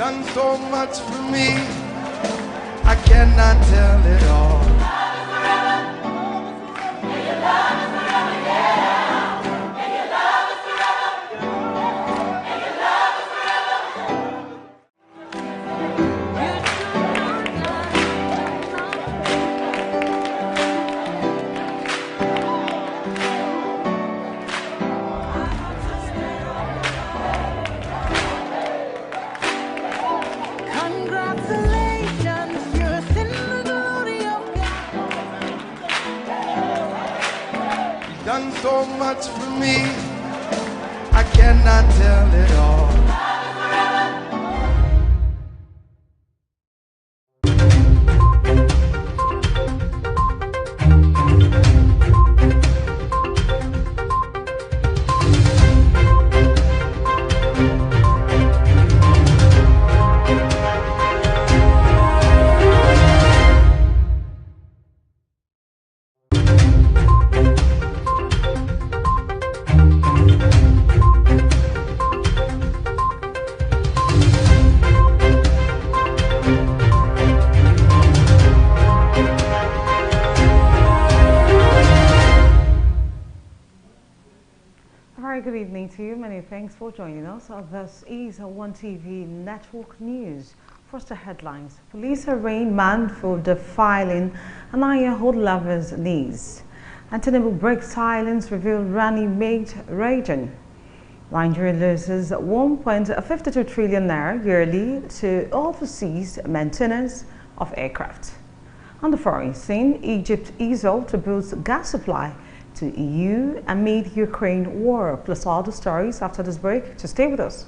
done so much for me, I cannot tell it all. Done so much for me, I cannot tell it all. Good evening to you. Many thanks for joining us. This is One TV Network News. First, the headlines. Police arraign man for defiling a 9-year-old lover's niece. And Tinubu breaks silence, reveal Rani mate raging. Nigeria loses 1.52 trillion naira yearly to overseas maintenance of aircraft. On the foreign scene, Egypt eases to boost gas supply to EU amid Ukraine war, plus all the stories after this break. So stay with us.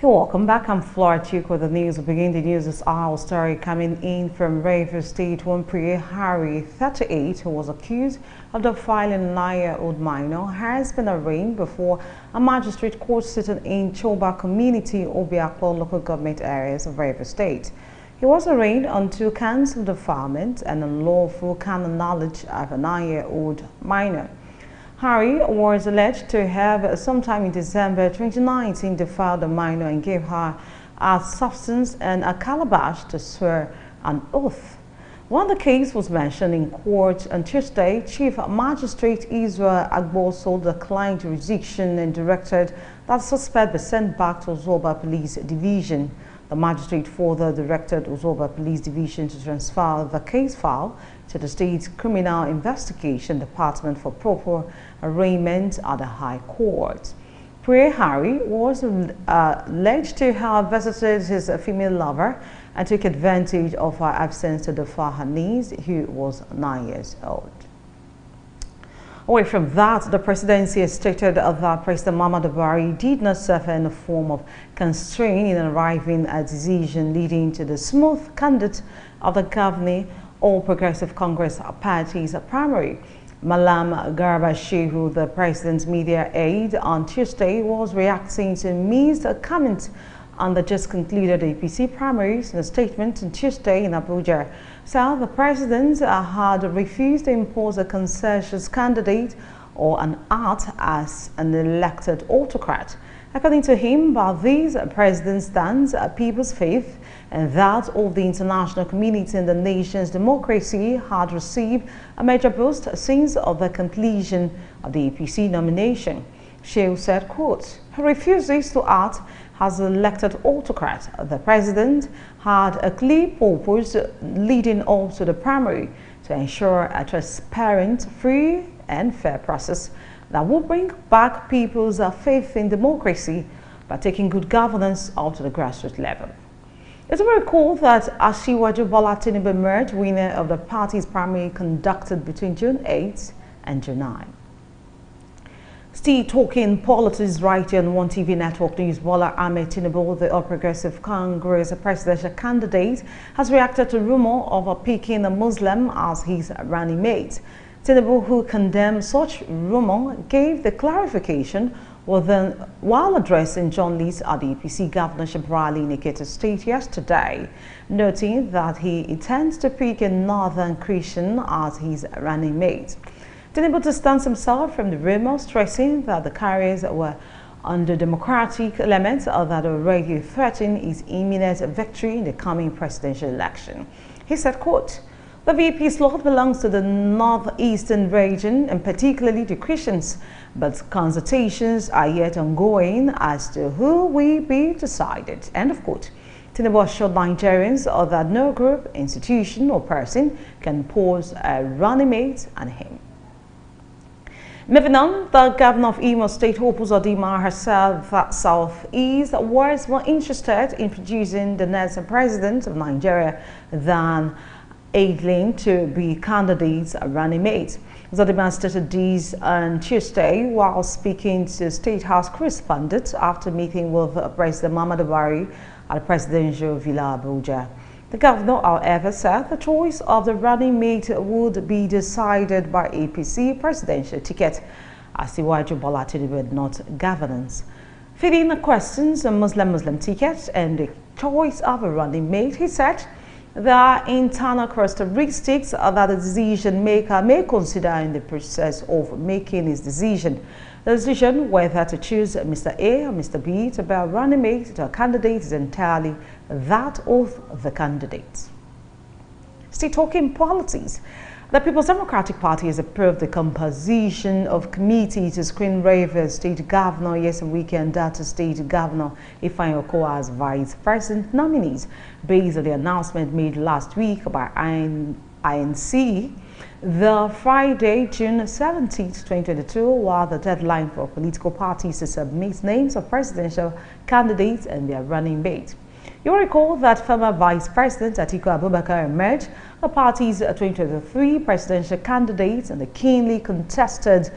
Welcome back. I'm Flora Chuk with the news. We begin the news this hour story coming in from Rivers State. One Priya Hari, 38, who was accused of defiling a 9-year-old minor, has been arraigned before a magistrate court sitting in Choba Community, Obiakpo local government areas of Rivers State. He was arraigned on 2 counts of defilement and unlawful carnal knowledge of a 9-year-old minor. Harry was alleged to have sometime in December 2019 defiled a minor and gave her a substance and a calabash to swear an oath. When the case was mentioned in court on Tuesday, Chief Magistrate Israel Agboso declined jurisdiction and directed that the suspect be sent back to Ozoba Police Division. The magistrate further directed Ozoba Police Division to transfer the case file to the State's Criminal Investigation Department for proper arraignment at the High Court. Priya Hari was alleged to have visited his female lover and took advantage of her absence to defile her niece, who was 9 years old. Away from that, the presidency has stated that President Muhammadu Buhari did not suffer any form of constraint in arriving at a decision leading to the smooth conduct of the governing All Progressive Congress Party's primary. Malam Garba Shehu, the president's media aide, on Tuesday was reacting to missed comments on the just concluded APC primaries. In a statement on Tuesday in Abuja, so the president had refused to impose a consensus candidate or an art as an elected autocrat. According to him, by this, president stands people's faith and that of the international community and the nation's democracy had received a major boost since the completion of the APC nomination. Shehu said, quote, he refuses to act as an elected autocrat. The president had a clear purpose leading up to the primary to ensure a transparent, free and fair process that will bring back people's faith in democracy by taking good governance up to the grassroots level. It's very cool that Asiwaju Bola Tinubu emerged winner of the party's primary conducted between June 8 and June 9. Still talking politics right here on One TV Network News, Bola Ahmed Tinubu, the All Progressive Congress presidential candidate, has reacted to rumor of picking a Muslim as his running mate. Tinubu, who condemned such rumor, gave the clarification Well, then, while addressing John Lees at the APC governorship rally in Ekiti State yesterday, noting that he intends to pick a Northern Christian as his running mate, Tinubu distanced himself from the rumor, stressing that the carriers were under democratic elements that already threaten his imminent victory in the coming presidential election. He said, quote, "The VP slot belongs to the northeastern region and particularly the Christians, but consultations are yet ongoing as to who will be decided." End of quote. Tinubu assured Nigerians that no group, institution or person can pose a running mate on him. Moving on, the governor of Imo State, Hope Uzodinma, herself that Southeast was more interested in producing the next president of Nigeria than Aidling to be candidates running mates. Uzodinma stated this on Tuesday while speaking to State House correspondents after meeting with President Muhammadu Buhari at the presidential Villa Abuja. The governor, however, said the choice of the running mate would be decided by APC presidential ticket, as Asiwaju Bola Tinubu, not governance. Feeding the questions on Muslim ticket and the choice of a running mate, he said there are internal characteristics that the decision maker may consider in the process of making his decision. The decision whether to choose Mr. A or Mr. B to be a running mate to a candidate is entirely that of the candidate. Still talking politics, the People's Democratic Party has approved the composition of committee to screen Rivers State Governor Nyesom Wike and Delta State Governor Ifeanyi Okowa as vice president nominees, based on the announcement made last week by INC. The Friday, June 17, 2022, while the deadline for political parties to submit names of presidential candidates and their running mate. You'll recall that former Vice President Atiku Abubakar emerged the party's 2023 presidential candidate in the keenly contested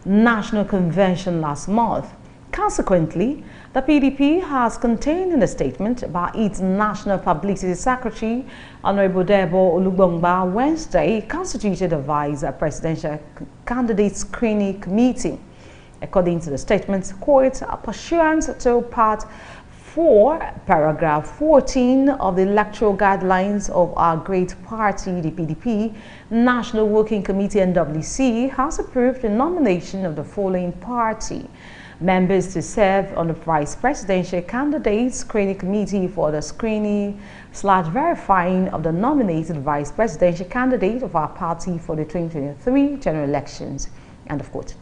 National Convention last month. Consequently, the PDP has contained in a statement by its National Publicity Secretary, Honorable Debo Olugbongba, Wednesday constituted a vice presidential candidate screening committee. According to the statement, quote, pursuant to Part 4, Paragraph 14 of the electoral guidelines of our great party, the PDP, National Working Committee NWC has approved the nomination of the following party members to serve on the vice presidential candidate screening committee for the screening/verifying of the nominated vice presidential candidate of our party for the 2023 general elections. End of quote.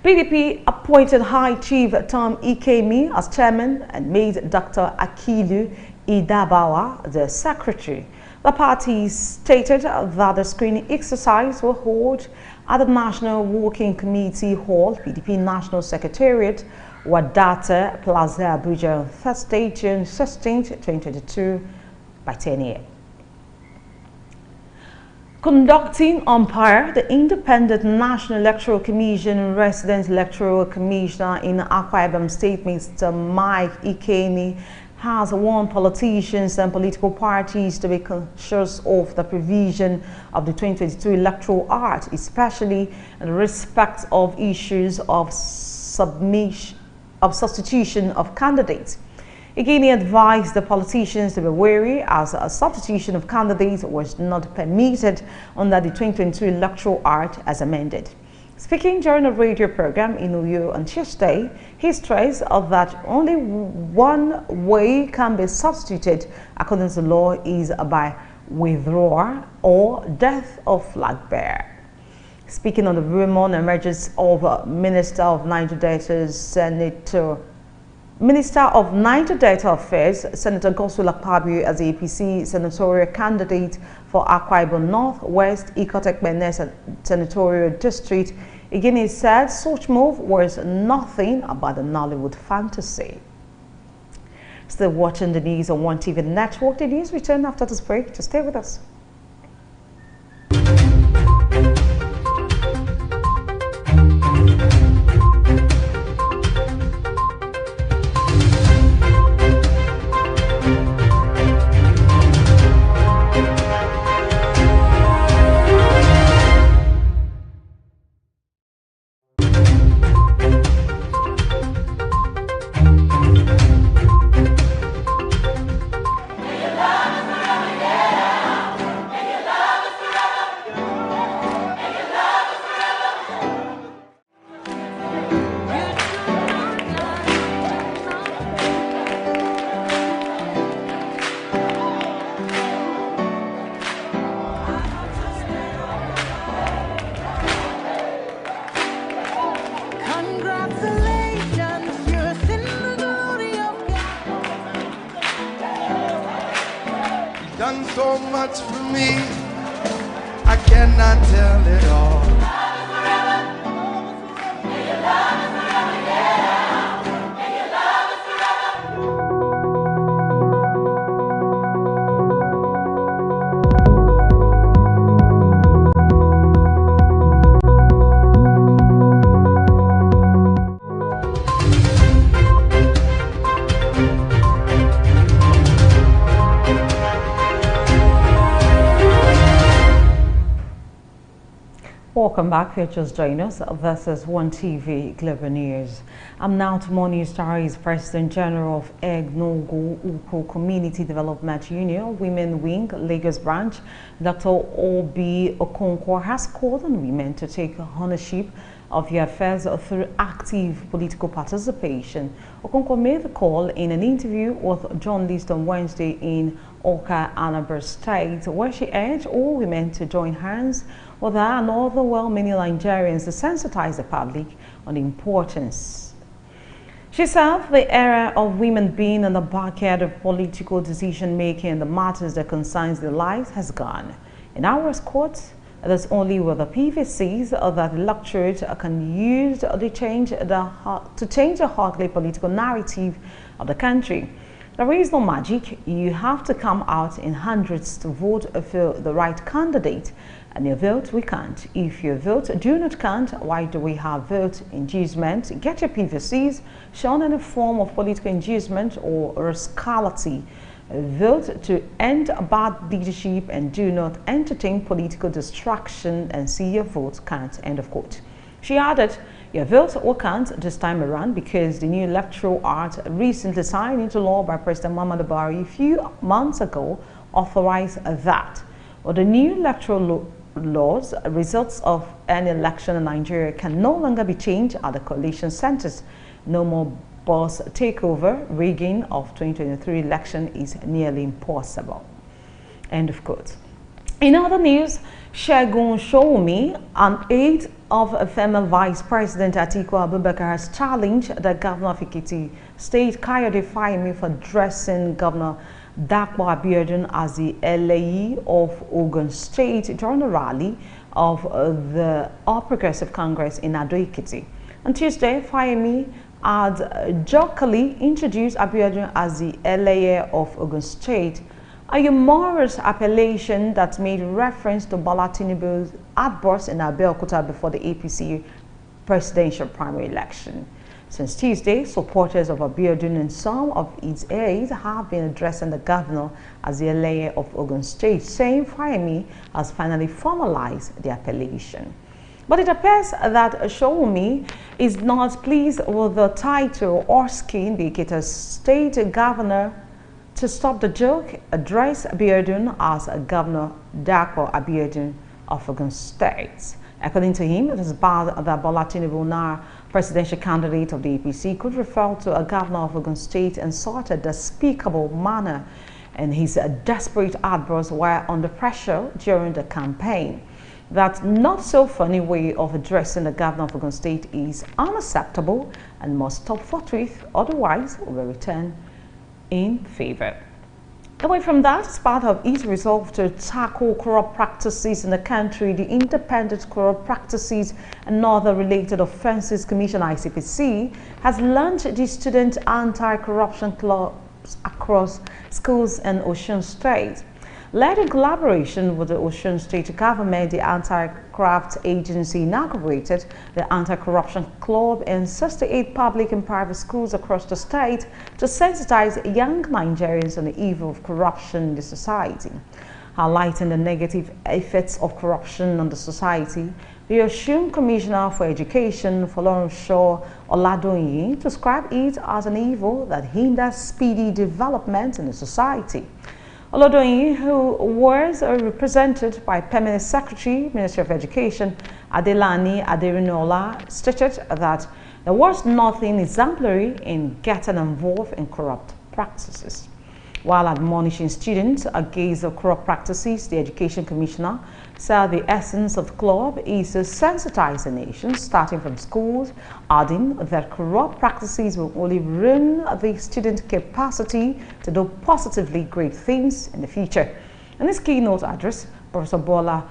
PDP appointed High Chief Tom Ikemi as chairman and made Dr. Akilu Idabawa the secretary. The party stated that the screening exercise will hold at the National Working Committee Hall, PDP National Secretariat, Wadata Plaza, Abuja, on Thursday, June 16, 2022, by 10 a.m. Conducting umpire, the Independent National Electoral Commission Resident Electoral Commissioner in Akwa Ibom State, Mr. Mike Ikeni, has warned politicians and political parties to be conscious of the provision of the 2022 Electoral Act, especially in respect of issues of substitution of candidates. Again, he advised the politicians to be wary as a substitution of candidates was not permitted under the 2022 Electoral Act as amended. Speaking during a radio program in Uyo on Tuesday, he stressed that only one way can be substituted according to law is by withdrawal or death of flag bearer. Speaking on the rumor and emergence of Minister of Niger Delta Affairs, Senator Godswill Akpabio, as the APC senatorial candidate for Akwa Ibom North West Ikot-Ekpene Senatorial District, again he said such move was nothing about the Nollywood fantasy. Still watching the news on One TV Network. The news return after this break. Just stay with us. done so much for me, I cannot tell it all. Welcome back. If you're just joining us, this is One TV Global News. I'm now to Morning Stories. President General of Egnogo Uko Community Development Union Women Wing Lagos Branch, Dr. Obi Okonkwo, has called on women to take ownership of their affairs through active political participation. Okonkwo made the call in an interview with journalists on Wednesday in Oka, Anambra State, where she urged all women to join hands with her and other well-meaning Nigerians to sensitize the public on the importance. She said the era of women being in the backyard of political decision-making and the matters that concerns their lives has gone. In our court, it is only with the PVCs that the electorate can use to change the ugly political narrative of the country. There is no magic. You have to come out in hundreds to vote for the right candidate. And your vote, we can't. If your vote do not count, why do we have vote inducement? Get your PVCs shown in a form of political inducement or rascality. Vote to end bad leadership and do not entertain political distraction and see your vote count. End of quote. She added, your vote will count this time around because the new Electoral Act recently signed into law by President Muhammadu Buhari a few months ago authorized that. Well, the new electoral laws, results of an election in Nigeria can no longer be changed at the coalition centers. No more boss takeover. Rigging of 2023 election is nearly impossible. End of quote. In other news, Segun Sowunmi, an aide of former Vice President Atiku Abubakar, has challenged the governor of Ekiti State, Kayode Fayemi, for dressing Governor Dapo Abiodun as the LAE of Ogun State during a rally of the All Progressive Congress in Ado Ekiti. On Tuesday, Fayemi had jokingly introduced Abiodun as the LAE of Ogun State, a humorous appellation that made reference to Bola Tinubu's outburst in Abeokuta before the APC presidential primary election. Since Tuesday, supporters of Abiodun and some of its aides have been addressing the governor as the LAE of Ogun State, saying Fayemi has finally formalized the appellation. But it appears that Sowunmi is not pleased with the title, asking the Ekiti State governor to stop the joke, address Abiodun as Governor Dapo Abiodun of Ogun State. According to him, it is bad that Bola Tinubu, now presidential candidate of the APC, could refer to a governor of Ogun State in such a despicable manner, and his desperate outbursts were under pressure during the campaign. That not so funny way of addressing the governor of Ogun State is unacceptable and must stop forthwith, otherwise will return in favor. Away from that, as part of its resolve to tackle corrupt practices in the country, the Independent Corrupt Practices and Other Related Offences Commission (ICPC) has launched the Student Anti-Corruption Clubs across schools in Osun State. Led in collaboration with the Osun State government, the Anti-Graft Agency inaugurated the Anti-Corruption Club in 68 public and private schools across the state to sensitize young Nigerians on the evil of corruption in the society. Highlighting the negative effects of corruption on the society, the Osun Commissioner for Education, Folorunsho Oladoyin, described it as an evil that hinders speedy development in the society. Oladoyin, who was represented by Permanent Secretary, Ministry of Education, Adelani Aderinola, stated that there was nothing exemplary in getting involved in corrupt practices. While admonishing students against the corrupt practices, the Education Commissioner said the essence of the club is to sensitize the nation, starting from schools, adding that corrupt practices will only ruin the student capacity to do positively great things in the future. In his keynote address, Professor Bola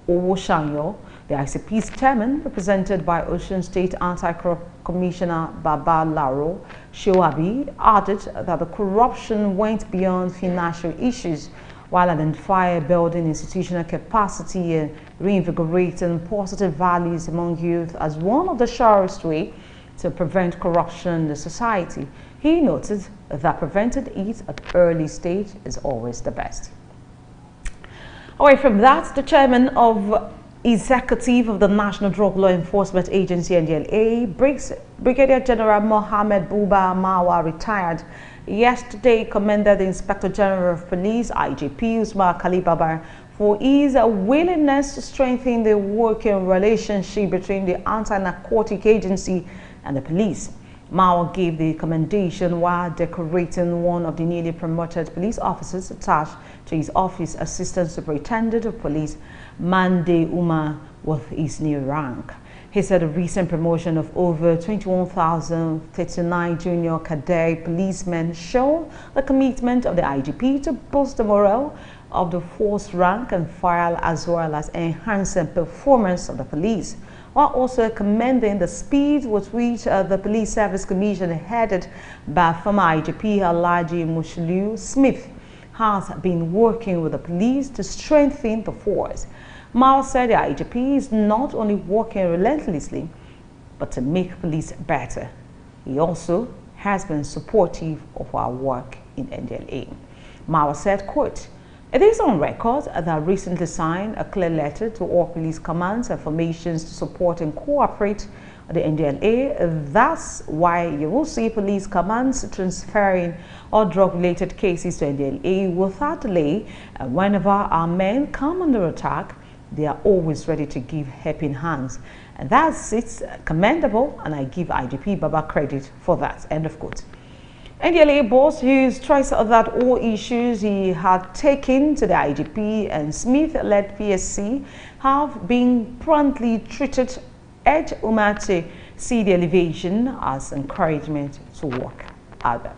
Owoshanyo, the ICP's chairman, represented by Osun State Anti-Corruption Commissioner Babalaro Shoabi, added that the corruption went beyond financial issues while identifying building institutional capacity and reinvigorating positive values among youth as one of the surest ways to prevent corruption in the society. He noted that preventing it at early stage is always the best. Away from that, the chairman of Executive of the National Drug Law Enforcement Agency, NDLA, Brigadier General Mohammed Buba Mawa, retired yesterday, commended the Inspector General of Police, IGP Usman Kalibabar, for his willingness to strengthen the working relationship between the anti-narcotic agency and the police. Mawa gave the commendation while decorating one of the newly promoted police officers attached to his office, Assistant Superintendent of Police, Mande Uma, with his new rank. He said a recent promotion of over 21,039 junior cadet policemen show the commitment of the IGP to boost the morale of the force rank and file, as well as enhancing performance of the police, while also commending the speed with which the Police Service Commission, headed by former IGP Alhaji Musliu Smith, has been working with the police to strengthen the force. Mao said the IGP is not only working relentlessly, but to make police better. He also has been supportive of our work in NDLA. Mao said, quote, "It is on record that I recently signed a clear letter to all police commands and formations to support and cooperate with the NDLA. That's why you will see police commands transferring all drug-related cases to NDLA without delay. And whenever our men come under attack, they are always ready to give helping hands. And it's commendable, and I give IGP Baba credit for that." End of quote. NDLA boss, who stressed that all issues he had taken to the IGP and Smith-led PSC have been promptly treated, urged Umar to see the elevation as encouragement to work harder.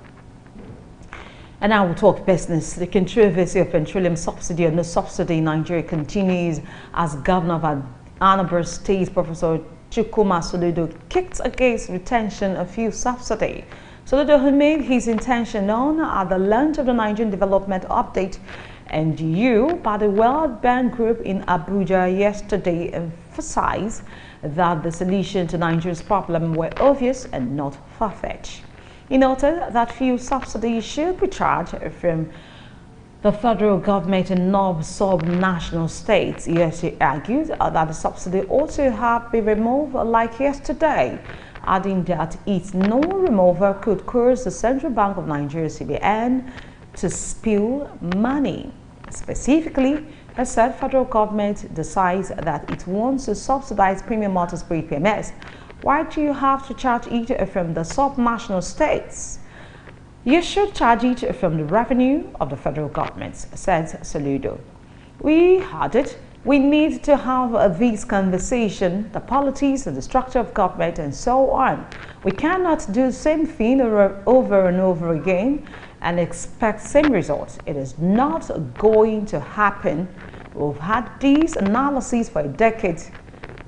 And now we'll talk business. The controversy of petroleum subsidy or no subsidy in Nigeria continues as Governor of Anambra State, Professor Chukwuma Soludo, kicked against retention of fuel subsidy. Soludo, who made his intention known at the launch of the Nigerian Development Update NDU by the World Bank Group in Abuja yesterday, emphasized that the solution to Nigeria's problem were obvious and not far-fetched. He noted that fuel subsidies should be charged from the federal government in sub-national states. He also argued that the subsidy ought to have been removed like yesterday, adding that its no-removal could cause the Central Bank of Nigeria, CBN, to spill money. Specifically, he said federal government decides that it wants to subsidize premium motor spirit PMS. Why do you have to charge it from the sub-national states? You should charge it from the revenue of the federal government, said Soludo. We had it. We need to have this conversation, the policies and the structure of government and so on. We cannot do the same thing over and over again and expect same results. It is not going to happen. We've had these analyses for a decade,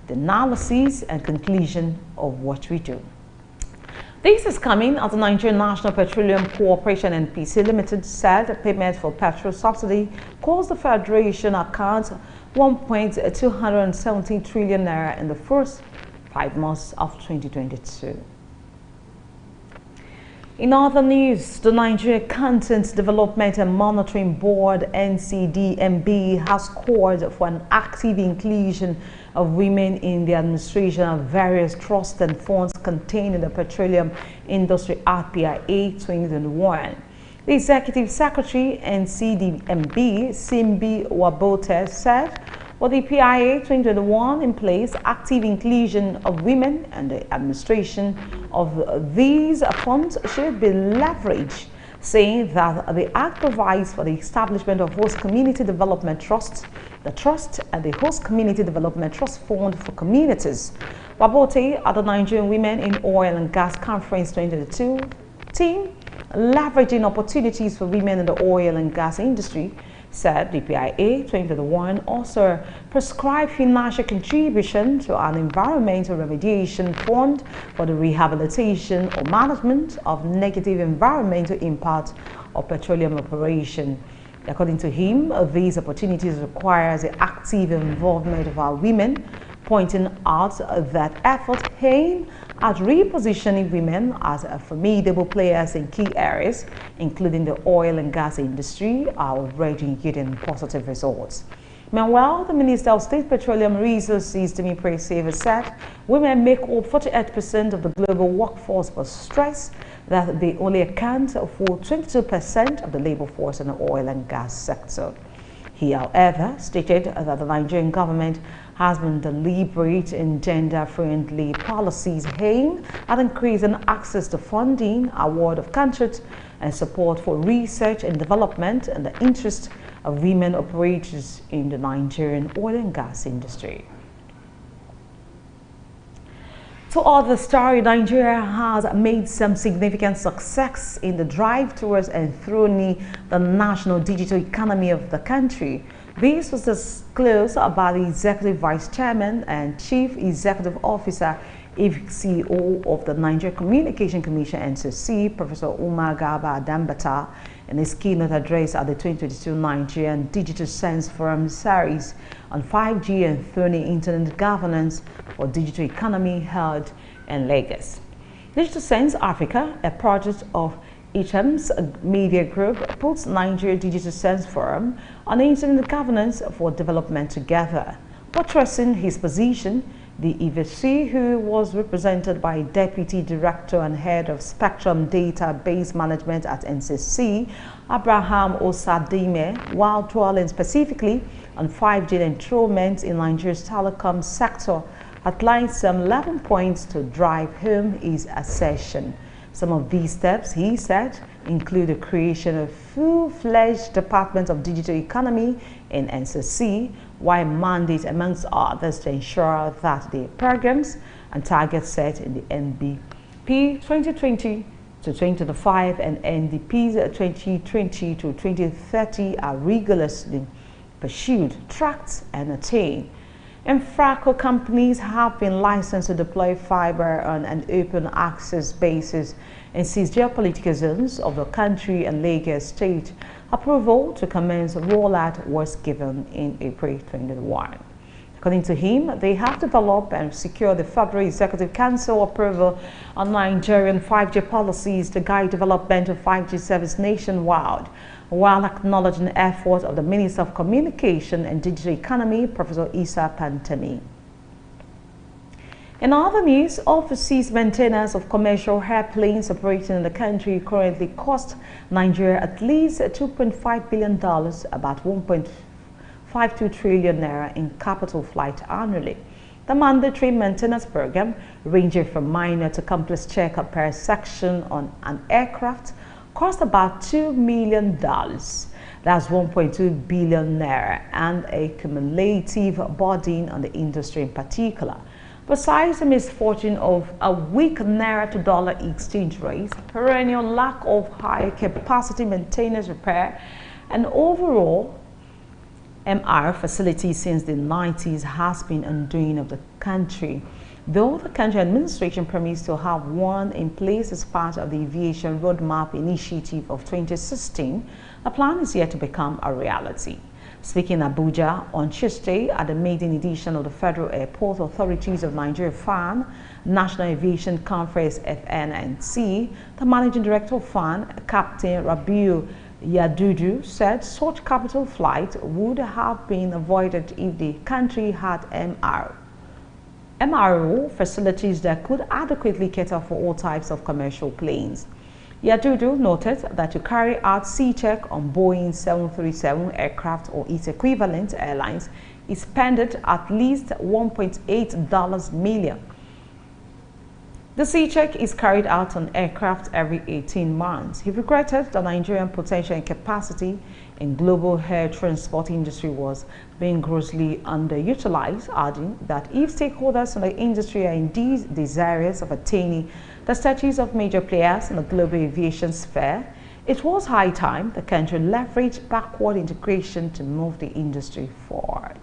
the analysis and conclusion of what we do. This is coming as the Nigerian National Petroleum Corporation (NPC) Limited said the payment for petrol subsidy cost the Federation account 1.217 trillion naira in the first 5 months of 2022. In other news, the Nigeria Content Development and Monitoring Board (NCDMB) has called for an active inclusion of women in the administration of various trusts and funds contained in the Petroleum Industry Act PIA 2021. The Executive Secretary NCDMB, Simbi Wabote, said with the PIA 2021 in place, active inclusion of women and the administration of these funds should be leveraged, saying that the Act provides for the establishment of host community development trusts, the trust and the host community development trust fund for communities. Wabote at the Nigerian Women in Oil and Gas Conference 2022 team, leveraging opportunities for women in the oil and gas industry, said the PIA 2021 also prescribed financial contribution to an environmental remediation fund for the rehabilitation or management of negative environmental impact of petroleum operation. According to him, these opportunities require the active involvement of our women, pointing out that efforts aim at repositioning women as formidable players in key areas, including the oil and gas industry, are already yielding positive results. Meanwhile, the Minister of State Petroleum Resources, Timi Presever, said women make up 48% of the global workforce, but stressed that they only account for 22% of the labor force in the oil and gas sector. He, however, stated that the Nigerian government has been deliberate in gender-friendly policies aimed at increasing access to funding, award of contracts, and support for research and development in the interest of women operators in the Nigerian oil and gas industry. To other story, Nigeria has made some significant success in the drive towards enthroning the national digital economy of the country. This was disclosed by the Executive Vice Chairman and Chief Executive Officer, CEO of the Nigeria Communication Commission (NCC), Professor Umar Garba Dambata, in his keynote address at the 2022 Nigerian Digital Sense Forum series on 5G and enthroning internet governance for digital economy held in Lagos. Digital Sense Africa, a project of ITEM's media group, puts Nigeria Digital Sense Forum on internet governance for development together. Buttressing his position, the EVC, who was represented by Deputy Director and Head of Spectrum Database Management at NCC, Abraham Osadime, while dwelling specifically on 5G enthronement in Nigeria's telecom sector, outlined some 11 points to drive home his assertion. Some of these steps, he said, include the creation of full-fledged Department of Digital Economy in NCC, while mandate amongst others to ensure that the programs and targets set in the NBP 2020 to 2025 and NDPs 2020 to 2030 are rigorously pursued, tracked, and attained. Infraco companies have been licensed to deploy fiber on an open access basis in 6 geopolitical zones of the country, and Lagos State approval to commence rollout was given in April 2021. According to him, they have developed and secured the Federal Executive Council approval on Nigerian 5G policies to guide development of 5G service nationwide, while acknowledging the effort of the Minister of Communication and Digital Economy, Professor Issa Pantami. In other news, overseas maintenance of commercial airplanes operating in the country currently cost Nigeria at least $2.5 billion, about 1.52 trillion naira in capital flight annually. The mandatory maintenance program, ranging from minor to complex checkup per section on an aircraft, cost about $2 million. That's 1.2 billion naira, and a cumulative burden on the industry in particular. Besides the misfortune of a weak naira to dollar exchange rate, perennial lack of high capacity maintenance repair, and overall MR facilities since the 90s has been undoing of the country. Though the country administration promised to have one in place as part of the Aviation Roadmap Initiative of 2016, the plan is yet to become a reality. Speaking in Abuja on Tuesday at the maiden edition of the Federal Airport Authorities of Nigeria FAN National Aviation Conference FNNC, the Managing Director of FAN, Captain Rabiu Yadudu, said such capital flight would have been avoided if the country had MRO facilities that could adequately cater for all types of commercial planes. Yadudu noted that to carry out C-check on Boeing 737 aircraft or its equivalent airlines is spent at least $1.8 million. The C-check is carried out on aircraft every 18 months. He regretted the Nigerian potential and capacity in global air transport industry was being grossly underutilized, adding that if stakeholders in the industry are indeed desirous of attaining the status of major players in the global aviation sphere, It was high time the country leveraged backward integration to move the industry forward.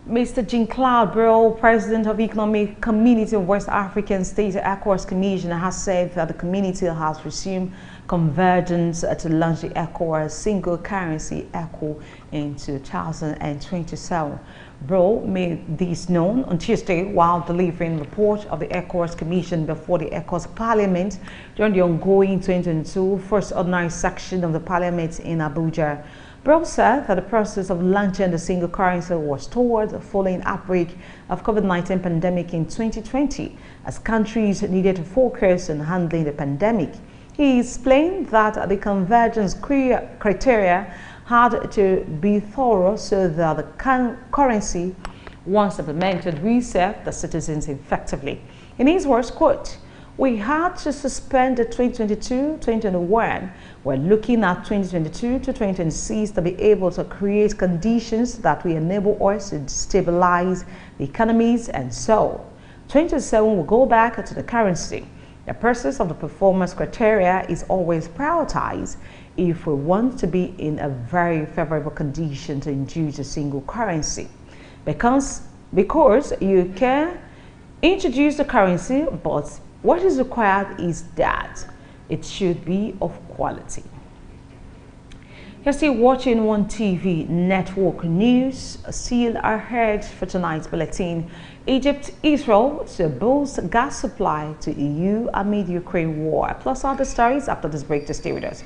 Mr. Jean-Claude Bril, President of Economic Community of West African States ECOWAS Commission, has said that the community has resumed convergence to launch the ECOWAS single currency ECO in 2027. Bril made this known on Tuesday while delivering a report of the ECOWAS Commission before the ECOWAS Parliament during the ongoing 2022 First Ordinary Section of the Parliament in Abuja. Bril said that the process of launching the single currency was toward the following outbreak of COVID-19 pandemic in 2020, as countries needed to focus on handling the pandemic. He explained that the convergence criteria had to be thorough so that the currency, once implemented, will serve the citizens effectively. In his words, quote, "We had to suspend the 2022-2021. We're looking at 2022 to 2026 to be able to create conditions that will enable us to stabilize the economies, and so 2027 will go back to the currency. The process of the performance criteria is always prioritized if we want to be in a very favorable condition to introduce a single currency. Because you can introduce the currency, but what is required is that it should be of quality." You're still watching One TV Network News. Still ahead for tonight's bulletin. Egypt, Israel to boost gas supply to EU amid Ukraine war. Plus other stories after this break. To stay with us.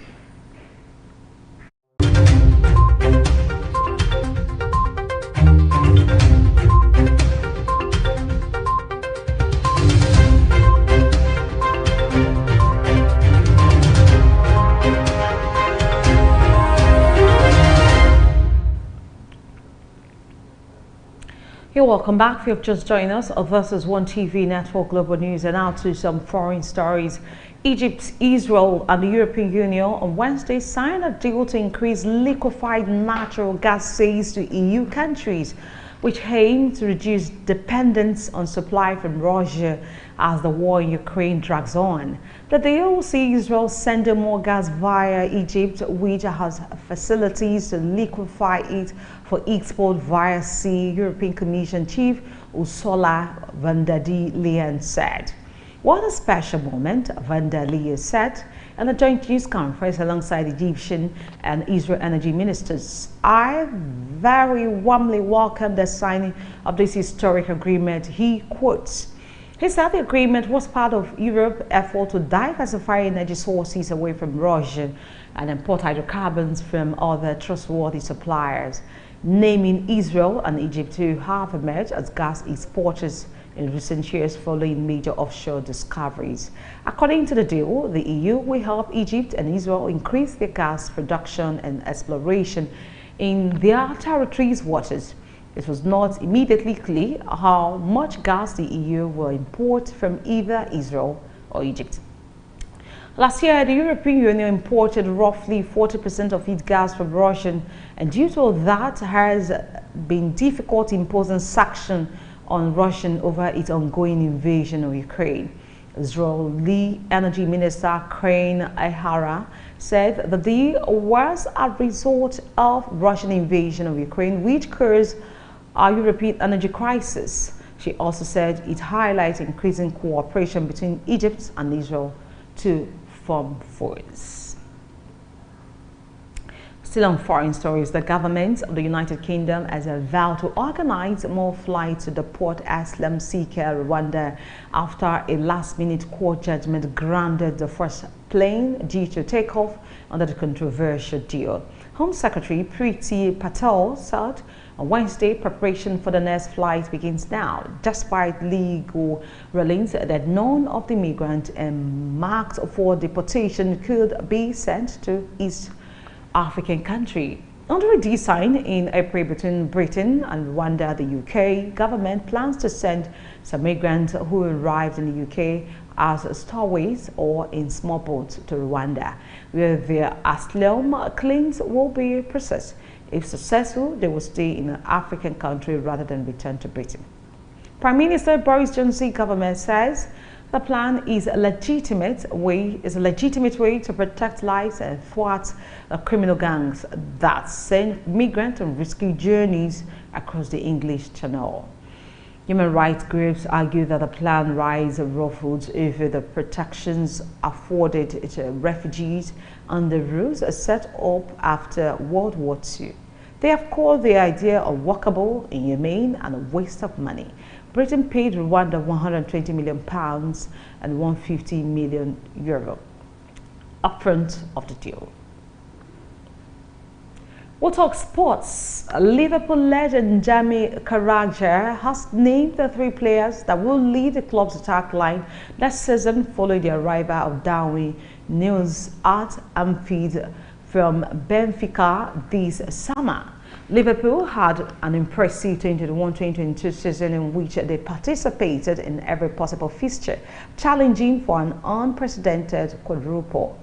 You're welcome back. If you've just joined us, this is One TV Network Global News, and now to some foreign stories. Egypt, Israel, and the European Union on Wednesday signed a deal to increase liquefied natural gas sales to EU countries, which aim to reduce dependence on supply from Russia as the war in Ukraine drags on. The deal sees Israel sending more gas via Egypt, which has facilities to liquefy it for export via sea, European Commission Chief Ursula von der Leyen said. What a special moment, von der Leyen said in a joint news conference alongside Egyptian and Israel energy ministers. "I very warmly welcome the signing of this historic agreement," he quotes. He said the agreement was part of Europe's effort to diversify energy sources away from Russia and import hydrocarbons from other trustworthy suppliers, naming Israel and Egypt to have emerged as gas exporters in recent years following major offshore discoveries. According to the deal, the EU will help Egypt and Israel increase their gas production and exploration in their territories' waters. It was not immediately clear how much gas the EU will import from either Israel or Egypt. Last year, the European Union imported roughly 40% of its gas from Russia, and due to that, has been difficult imposing sanctions on Russia over its ongoing invasion of Ukraine. Israeli Energy Minister Crane Ahara said the deal was a result of Russian invasion of Ukraine, which caused a European energy crisis. She also said it highlights increasing cooperation between Egypt and Israel to form force. Still on foreign stories, the government of the United Kingdom has vowed to organize more flights to deport Aslam Seeker, Rwanda, after a last-minute court judgment granted the first plane due to takeoff under the controversial deal. Home Secretary Priti Patel said on Wednesday preparation for the next flight begins now, despite legal rulings that none of the migrants marked for deportation could be sent to East African country. Under a deal signed in April between Britain and Rwanda, the UK government plans to send some migrants who arrived in the UK as stowaways or in small boats to Rwanda, where their asylum claims will be processed. If successful, they will stay in an African country rather than return to Britain. Prime Minister Boris Johnson's government says The plan is a legitimate way to protect lives and thwart the criminal gangs that send migrants on risky journeys across the English Channel. Human rights groups argue that the plan raises ruffles over the protections afforded to refugees under rules set up after World War II. They have called the idea unworkable, inhumane, and a waste of money. Britain paid Rwanda £120 million and €150 million upfront of the deal. We'll talk sports. Liverpool legend Jamie Carragher has named the 3 players that will lead the club's attack line next season following the arrival of Darwin Núñez at Anfield from Benfica this summer. Liverpool had an impressive 2021-2022 season in which they participated in every possible fixture, challenging for an unprecedented quadruple.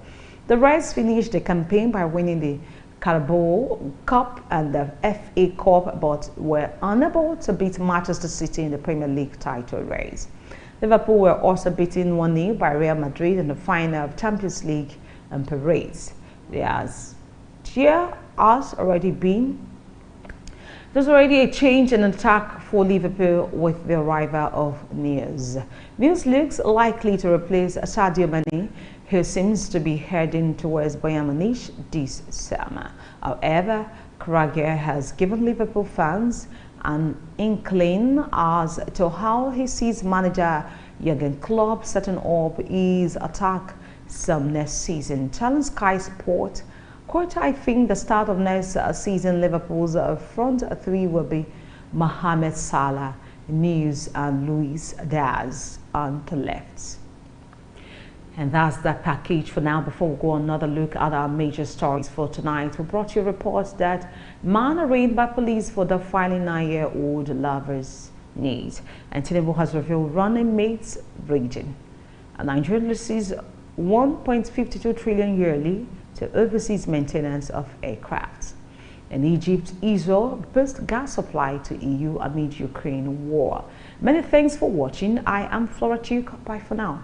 The Reds finished the campaign by winning the Carabao Cup and the FA Cup, but were unable to beat Manchester City in the Premier League title race. Liverpool were also beaten 1-0 by Real Madrid in the final of Champions League and Paris. There's already a change in attack for Liverpool with the arrival of Núñez. Núñez looks likely to replace Sadio Mane, who seems to be heading towards Bayern Munich this summer. However, Carragher has given Liverpool fans an inkling as to how he sees manager Jurgen Klopp setting up his attack some next season. Telling Sky Sport, quote, "I think the start of next season Liverpool's front 3 will be Mohamed Salah, Núñez and Luis Diaz on the left." And that's the package for now. Before we go on another look at our major stories for tonight, we brought you reports that man arraigned by police for the filing 9-year-old lover's need. And Tinubu has revealed running mates raging. And Nigeria receives 1.52 trillion yearly to overseas maintenance of aircraft. In Egypt, Israel burst gas supply to EU amid Ukraine war. Many thanks for watching. I am Flora Chuk. Bye for now.